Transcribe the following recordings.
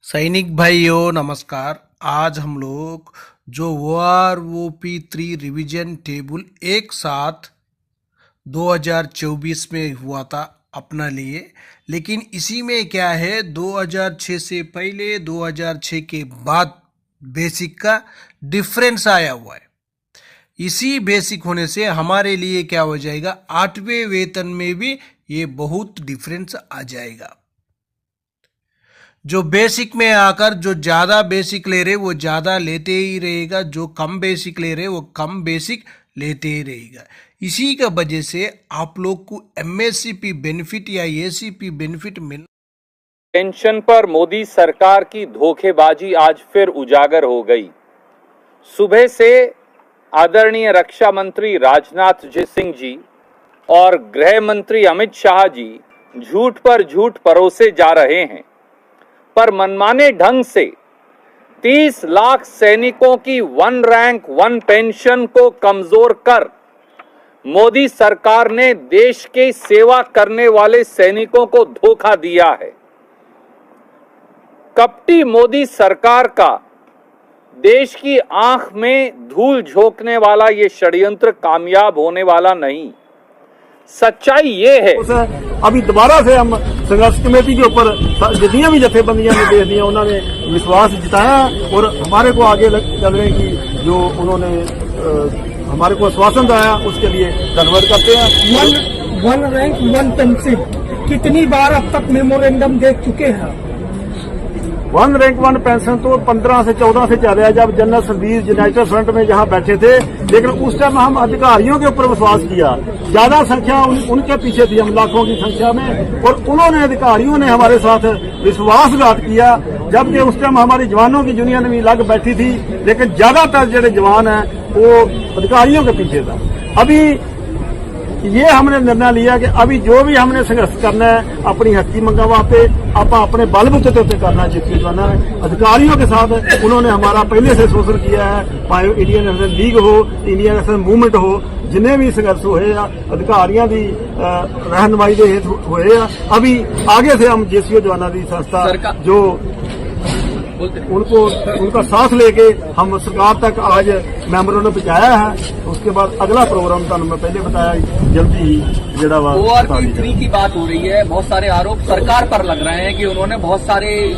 सैनिक भाइयों नमस्कार। आज हम लोग जो OROP 3 रिवीजन टेबल एक साथ 2024 में हुआ था अपना लिए, लेकिन इसी में क्या है 2006 से पहले 2006 के बाद बेसिक का डिफरेंस आया हुआ है। इसी बेसिक होने से हमारे लिए क्या हो जाएगा, 8वें वेतन में भी ये बहुत डिफरेंस आ जाएगा। जो बेसिक में आकर जो ज़्यादा बेसिक ले रहे वो ज़्यादा लेते ही रहेगा, जो कम बेसिक ले रहे वो कम बेसिक लेते ही रहेगा। इसी का वजह से आप लोग को MSCP बेनिफिट या ACP बेनिफिट मिल पेंशन पर मोदी सरकार की धोखेबाजी आज फिर उजागर हो गई। सुबह से आदरणीय रक्षा मंत्री राजनाथ सिंह जी और गृह मंत्री अमित शाह जी झूठ पर झूठ परोसे जा रहे हैं, पर मनमाने ढंग से 30 लाख सैनिकों की 1 रैंक 1 पेंशन को कमजोर कर मोदी सरकार ने देश के सेवा करने वाले सैनिकों को धोखा दिया है। कपटी मोदी सरकार का देश की आंख में धूल झोंकने वाला ये षड्यंत्र कामयाब होने वाला नहीं। सच्चाई ये है, अभी दोबारा से हम संघर्ष कमेटी के ऊपर जितनी भी जथेबंदियां निर्देश दिया उन्होंने विश्वास जताया और हमारे को आगे चल रहे कि जो उन्होंने हमारे को आश्वासन दिया उसके लिए धन्यवाद करते हैं। वन रैंक 1 पेंशन कितनी बार अब तक मेमोरेंडम दे चुके हैं? 1 रैंक 1 पेंशन तो 15 से 14 से चल रहा है, जब जनरल सर्विस यूनाइटेड फ्रंट में जहां बैठे थे, लेकिन उस टाइम हम अधिकारियों के ऊपर विश्वास किया। ज्यादा संख्या उनके पीछे थी, हम लाखों की संख्या में, और उन्होंने अधिकारियों ने हमारे साथ विश्वासघात किया, जबकि उस टाइम हमारी जवानों की यूनियन भी लग बैठी थी, लेकिन ज्यादातर जो जवान है वो अधिकारियों के पीछे था। अभी ये हमने निर्णय लिया कि अभी जो भी हमने संघर्ष करना है अपनी हकी मंगा वास्ते आप अपने बलबूते पे करना चाहिए। जो है अधिकारियों के साथ उन्होंने हमारा पहले से शोषण किया है, चाहे इंडियन नेशनल लीग हो, इंडियन नेशनल मूवमेंट हो, जिन्हें भी संघर्ष हुए अधिकारियों की रहनुमाई के हेतु हुए। अभी आगे से हम JCO जवाना की संस्था जो उनका साथ लेके हम सरकार तक आज मेमोरेंडम पहुंचाया है। उसके बाद अगला प्रोग्राम तो मैं पहले बताया जल्दी ही जड़ा OROP 3 की बात हो रही है। बहुत सारे आरोप सरकार पर लग रहे हैं कि उन्होंने बहुत सारे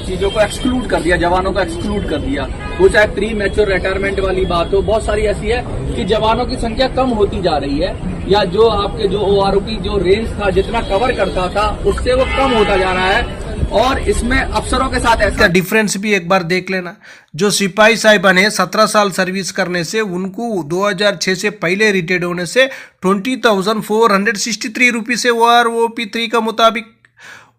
चीजों को एक्सक्लूड कर दिया, जवानों को एक्सक्लूड कर दिया। वो चाहे प्री मैच्योर रिटायरमेंट वाली बात हो, बहुत सारी ऐसी है कि जवानों की संख्या कम होती जा रही है, या जो आपके जो OROP जो रेंज था जितना कवर करता था उससे वो कम होता जा रहा है। और इसमें अफसरों के साथ ऐसा डिफरेंस भी एक बार देख लेना। जो सिपाही साहिबान है 17 साल सर्विस करने से उनको 2006 से पहले रिटायर्ड होने से 20,463 रुपये से OROP 3 का मुताबिक,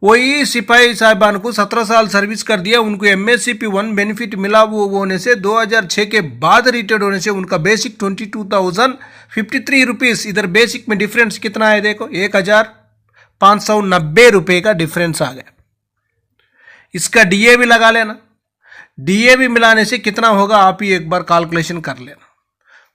वही सिपाही साहिबान को 17 साल सर्विस कर दिया, उनको MSCP 1 बेनिफिट मिला। वो होने से 2006 के बाद रिटायर्ड होने से उनका बेसिक 22,053 रुपीज। इधर बेसिक में डिफरेंस कितना है देखो, 1,590 रुपये का डिफरेंस आ गया। इसका DA भी लगा लेना, DA भी मिलाने से कितना होगा आप ही एक बार कैलकुलेशन कर लेना।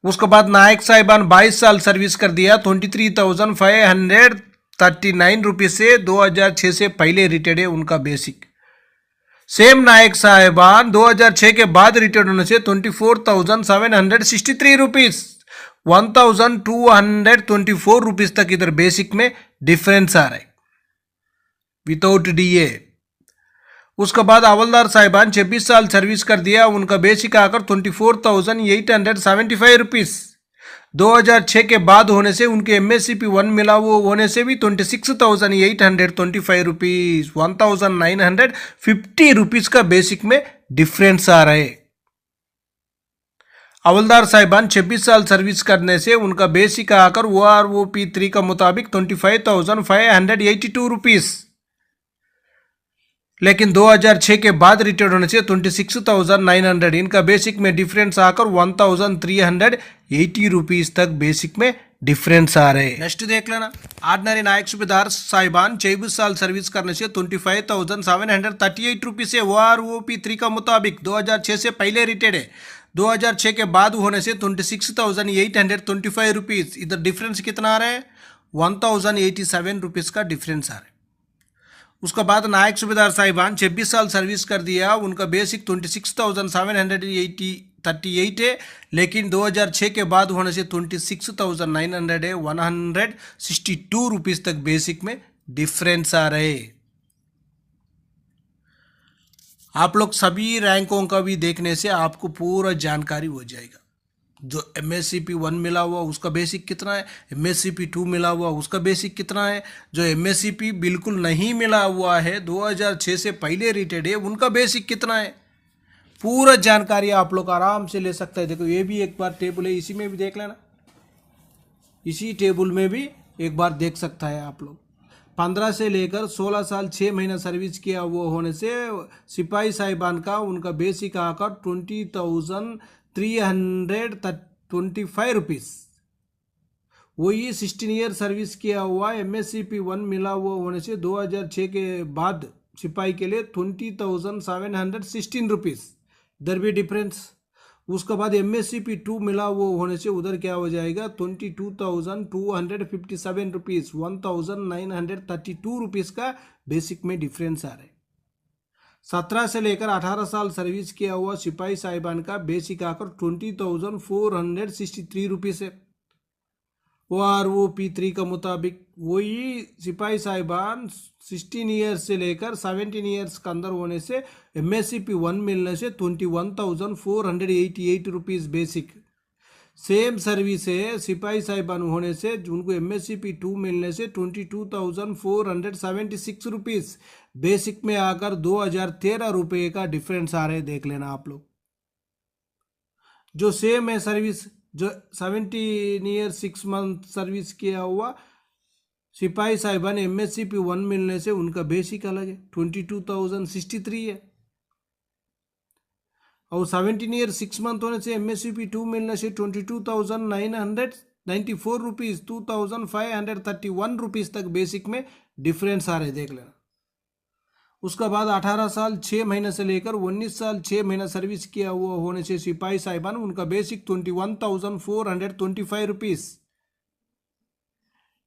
उसके बाद नायक साहिबान 22 साल सर्विस कर दिया, 23,539 रुपये से 2006 से पहले रिटायर्ड है उनका बेसिक। सेम नायक साहिबान 2006 के बाद रिटायर्ड होने से 24,763 रुपीज, 1,224 रुपीज तक इधर बेसिक में डिफरेंस आ रहा है विदाउट DA। उसके बाद हवलदार साहिबान 26 साल सर्विस कर दिया, उनका बेसिक आकर 24,875 रुपीज। 2006 के बाद होने से उनके MSCP 1 मिला, वो होने से भी 26,825 रुपीज, 1,950 रुपीज का बेसिक में डिफरेंस आ रहा है। हवलदार साहिबान 26 साल सर्विस करने से उनका बेसिक आकर OROP 3 का मुताबिक 25,582 रुपीज, लेकिन 2006 के बाद रिटायर्ड होने से 26,900, इनका बेसिक में डिफरेंस आकर 1,380 रुपीज तक बेसिक में डिफरेंस आ रहे हैं। नेक्स्ट देख लेना, ऑर्डिनरी नायक सूबेदार साहिबान 24 साल सर्विस करने से 25,738 रुपीज से OROP 3 का मुताबिक 2006 से पहले रिटायर्ड है, 2006 के बाद होने से 26,825 रुपीज। इधर डिफरेंस कितना आ रहा है, 1,087 रुपीज का डिफरेंस आ रहा है। उसका बाद नायक सूबेदार साहिबान 26 साल सर्विस कर दिया, उनका बेसिक 26,738 है, लेकिन 2006 के बाद होने से 26,900 है, 162 रुपीज़ तक बेसिक में डिफरेंस आ रहे। आप लोग सभी रैंकों का भी देखने से आपको पूरा जानकारी हो जाएगा। जो MSCP 1 मिला हुआ उसका बेसिक कितना है, MSCP 2 मिला हुआ उसका बेसिक कितना है, जो MSCP बिल्कुल नहीं मिला हुआ है 2006 से पहले रिटेड है उनका बेसिक कितना है, पूरा जानकारी आप लोग आराम से ले सकते हैं। देखो ये भी एक बार टेबल है, इसी में भी देख लेना, इसी टेबल में भी एक बार देख सकता है आप लोग। 15 से लेकर 16 साल 6 महीना सर्विस किया वो होने से सिपाही साहिबान का उनका बेसिक आकर 20,325 रुपीज़। वही 16 ईयर सर्विस किया हुआ MSCP 1 मिला हुआ होने से 2006 के बाद सिपाही के लिए 20,716 रुपीज़, इधर भी डिफरेंस। उसके बाद MSCP 2 मिला हुआ होने से उधर क्या हो जाएगा 22,257 रुपीज़, 1,932 रुपीज़ का बेसिक में डिफरेंस आ रहा है। 17 से लेकर 18 साल सर्विस किया हुआ सिपाही साहिबान का बेसिक आकर 20,463 रुपीज़ है। OROP 3 का मुताबिक वही सिपाही साहिबान 16 ईयर्स से लेकर 17 ईयर्स के अंदर होने से MSCP 1 मिलने से 21,488 रुपीज़ बेसिक। सेम सर्विस है सिपाही साहिबान होने से उनको MSCP 2 मिलने से 22,476 रुपीज़ बेसिक में आकर 2,013 रुपये का डिफरेंस आ रहे हैं, देख लेना आप लोग। जो सेम है सर्विस, जो 17 ईयर 6 मंथ सर्विस किया हुआ सिपाही साहिबान MSCP 1 मिलने से उनका बेसिक अलग है, 22,063 है। और 17 ईयर 6 मंथ होने से MSCP 2 मिलने से 22,994 रुपीज़, 2,531 रुपीज़ तक बेसिक में डिफरेंस आ रहे, देख लेना। उसका बाद 18 साल 6 महीने से लेकर 19 साल 6 महीना सर्विस किया हुआ होने से सिपाही साहिबान उनका बेसिक 21,425 रुपीज़।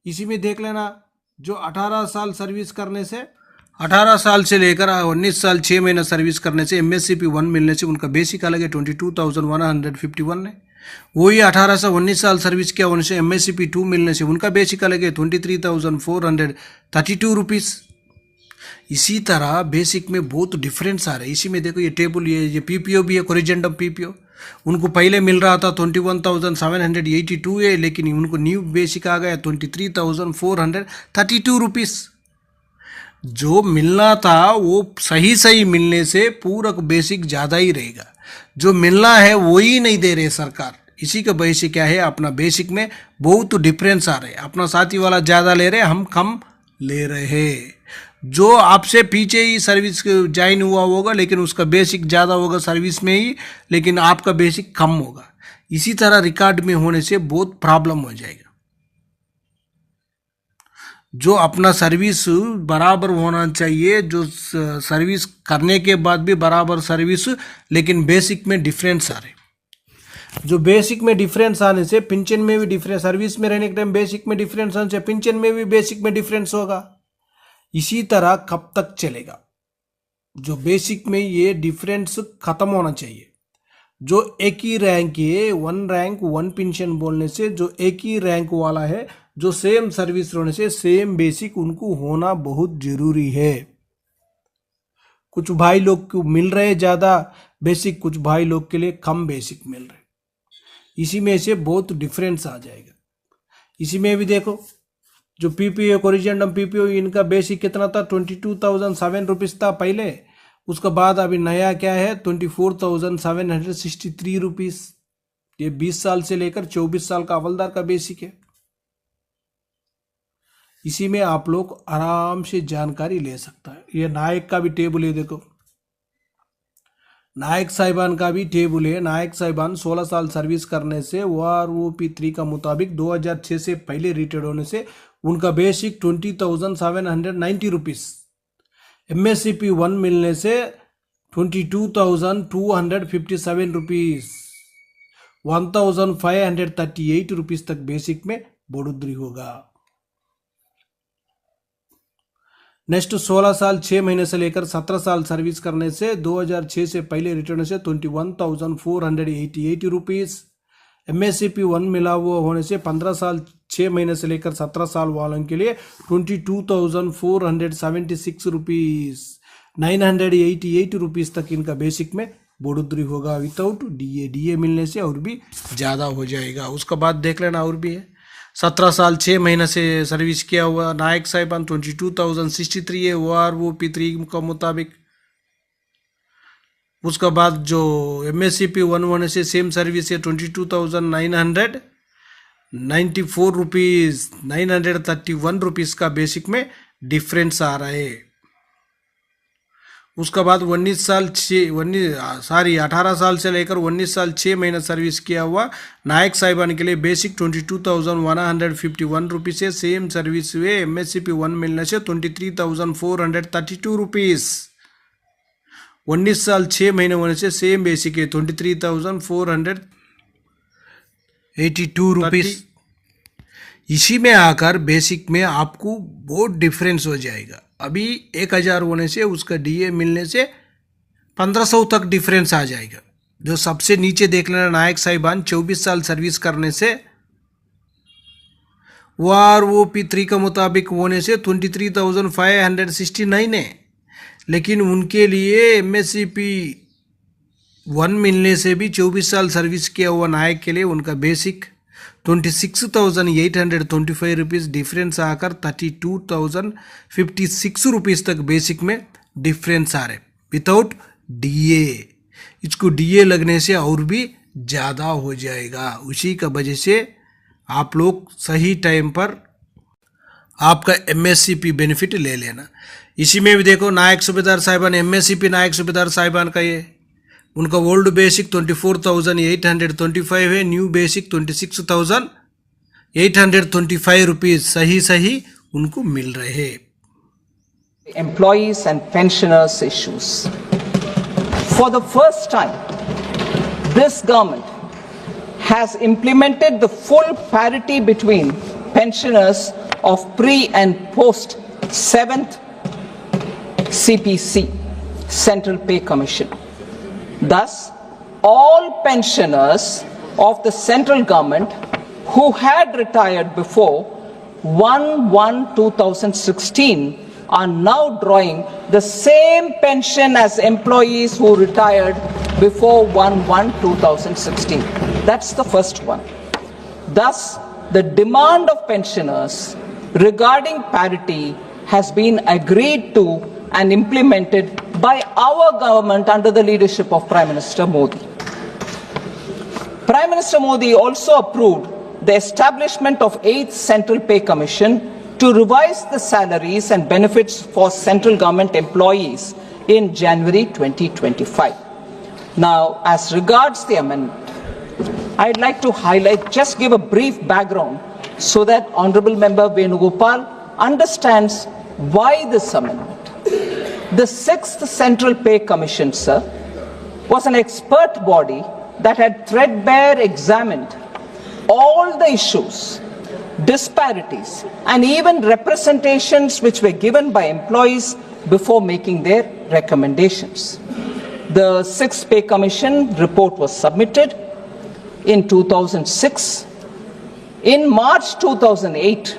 इसी में देख लेना, जो 18 साल सर्विस करने से 18 साल से लेकर 19 साल 6 महीना सर्विस करने से MSCP 1 मिलने से उनका बेसिक अलग है, 22,151 है। वही 18 से 19 साल सर्विस किया होने से MSCP 2 मिलने से उनका बेसिक अलग है, 23,432 रुपीज़। इसी तरह बेसिक में बहुत डिफरेंस आ रहा है। इसी में देखो ये टेबल, ये PPO भी है, कोरिजेंडम PPO, उनको पहले मिल रहा था 21,782 है, लेकिन उनको न्यू बेसिक आ गया 23,432 रुपीज़। जो मिलना था वो सही सही मिलने से पूरा बेसिक ज़्यादा ही रहेगा, जो मिलना है वही नहीं दे रहे सरकार। इसी का वजह से क्या है, अपना बेसिक में बहुत डिफरेंस आ रहा है। अपना साथी वाला ज़्यादा ले रहे, हम कम ले रहे हैं। जो आपसे पीछे ही सर्विस ज्वाइन हुआ होगा लेकिन उसका बेसिक ज़्यादा होगा सर्विस में ही, लेकिन आपका बेसिक कम होगा। इसी तरह रिकॉर्ड में होने से बहुत प्रॉब्लम हो जाएगा। जो अपना सर्विस बराबर होना चाहिए, जो सर्विस करने के बाद भी बराबर सर्विस, लेकिन बेसिक में डिफरेंस आ रहे। जो बेसिक में डिफरेंस आने से पेंशन में भी डिफरेंस, सर्विस में रहने के टाइम बेसिक में डिफरेंस आने से पेंशन में भी बेसिक में डिफरेंस होगा। इसी तरह कब तक चलेगा? जो बेसिक में ये डिफरेंस खत्म होना चाहिए। जो एक ही रैंक है, 1 रैंक 1 पेंशन बोलने से जो एक ही रैंक वाला है, जो सेम सर्विस होने से सेम बेसिक उनको होना बहुत जरूरी है। कुछ भाई लोग को मिल रहे ज़्यादा बेसिक, कुछ भाई लोग के लिए कम बेसिक मिल रहे, इसी में से बहुत डिफरेंस आ जाएगा। इसी में भी देखो, जो PPO कोरिजेंडम PPO इनका बेसिक कितना था, 22,007 रुपीज़ था पहले। उसके बाद अभी नया क्या है, 24,763 रुपीज़। ये 20 साल से लेकर 24 साल का हवलदार का बेसिक है। इसी में आप लोग आराम से जानकारी ले सकता है। ये नायक का भी टेबल है, देखो नायक साहिबान का भी टेबल है। नायक साहिबान 16 साल सर्विस करने से OROP 3 का मुताबिक 2006 से पहले रिटायर्ड होने से उनका बेसिक 20,790 रुपीज़। MSCP 1 मिलने से 22,257 रुपीज़, 1,538 रुपीज़ तक बेसिक में बढ़ोतरी होगा। नेक्स्ट 16 साल 6 महीने से लेकर 17 साल सर्विस करने से 2006 से पहले रिटर्न से 21,488 रुपीस। MSCP 1 मिला हुआ होने से 15 साल 6 महीने से लेकर 17 साल वालों के लिए 22,476 रुपीस 988 रुपीस तक इनका बेसिक में बढ़ोतरी होगा विदाउट DA मिलने से और भी ज़्यादा हो जाएगा। उसका बाद देख लेना और भी है। 17 साल 6 महीने से सर्विस किया हुआ नायक साहिबान 22,063 है OROP 3 का मुताबिक। उसका बाद जो MSCP 1 होने से सेम सर्विस है 22,994 रुपीज़ 931 रुपीज़ का बेसिक में डिफरेंस आ रहा है। उसका बाद 18 साल से लेकर 19 साल 6 महीने सर्विस किया हुआ नायक साहिबान के लिए बेसिक 22,151 रुपीज़ है। सेम सर्विस हुए MSCP 1 मिलने से 23,432 रुपीज़। 19 साल 6 महीने होने से सेम बेसिक है 23,482 रुपीज़। इसी में आकर बेसिक में आपको बहुत डिफरेंस हो जाएगा। अभी 1,000 होने से उसका DA मिलने से 1,500 तक डिफरेंस आ जाएगा। जो सबसे नीचे देख लेना नायक साहिबान 24 साल सर्विस करने से OROP 3 का मुताबिक होने से 23,569 है, लेकिन उनके लिए MSCP 1 मिलने से भी 24 साल सर्विस किया हुआ नायक के लिए उनका बेसिक 26,825 रुपीज़ डिफरेंस आकर 32,056 रुपीज़ तक बेसिक में डिफरेंस आ रहे विदाउट DA। इसको DA लगने से और भी ज़्यादा हो जाएगा। उसी का वजह से आप लोग सही टाइम पर आपका MSCP बेनिफिट ले लेना। इसी में भी देखो नायक सूबेदार साहिबान MSCP नायक सूबेदार साहिबान का ये उनका ओल्ड बेसिक 24,825 है, न्यू बेसिक 26,825 रुपीज़ सही उनको मिल रहे हैं। Employees and pensioners issues. For the first time, this government has implemented the full parity between pensioners of pre and post 7th CPC, Central Pay Commission. Thus, all pensioners of the central government who had retired before 1/1/2016 are now drawing the same pension as employees who retired before 1/1/2016. That's the first one. Thus, the demand of pensioners regarding parity has been agreed to and implemented by our government under the leadership of Prime Minister Modi. Prime Minister Modi also approved the establishment of 8th Central Pay Commission to revise the salaries and benefits for central government employees in January 2025. Now, as regards the amendment, I'd like to highlight, just give a brief background so that Honorable Member Venugopal understands why this amendment. The 6th Central Pay Commission, sir, was an expert body that had threadbare examined all the issues, disparities, and even representations which were given by employees before making their recommendations. The 6th Pay Commission report was submitted in 2006. In March 2008,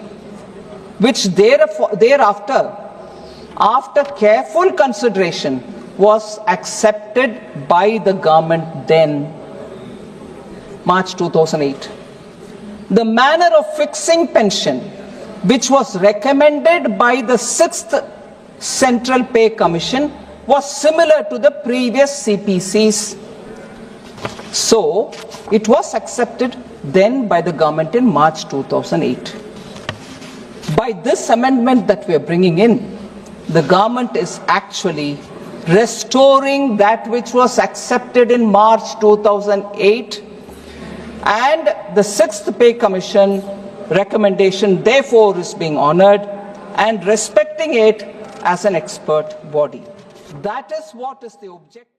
which thereafter, after careful consideration, was accepted by the government then, March 2008. The manner of fixing pension, which was recommended by the 6th Central Pay Commission, was similar to the previous CPCs. So, it was accepted then by the government in March 2008. By this amendment that we are bringing in, the government is actually restoring that which was accepted in March 2008, and the 6th Pay Commission recommendation therefore is being honored and respecting it as an expert body. That is what is the objective.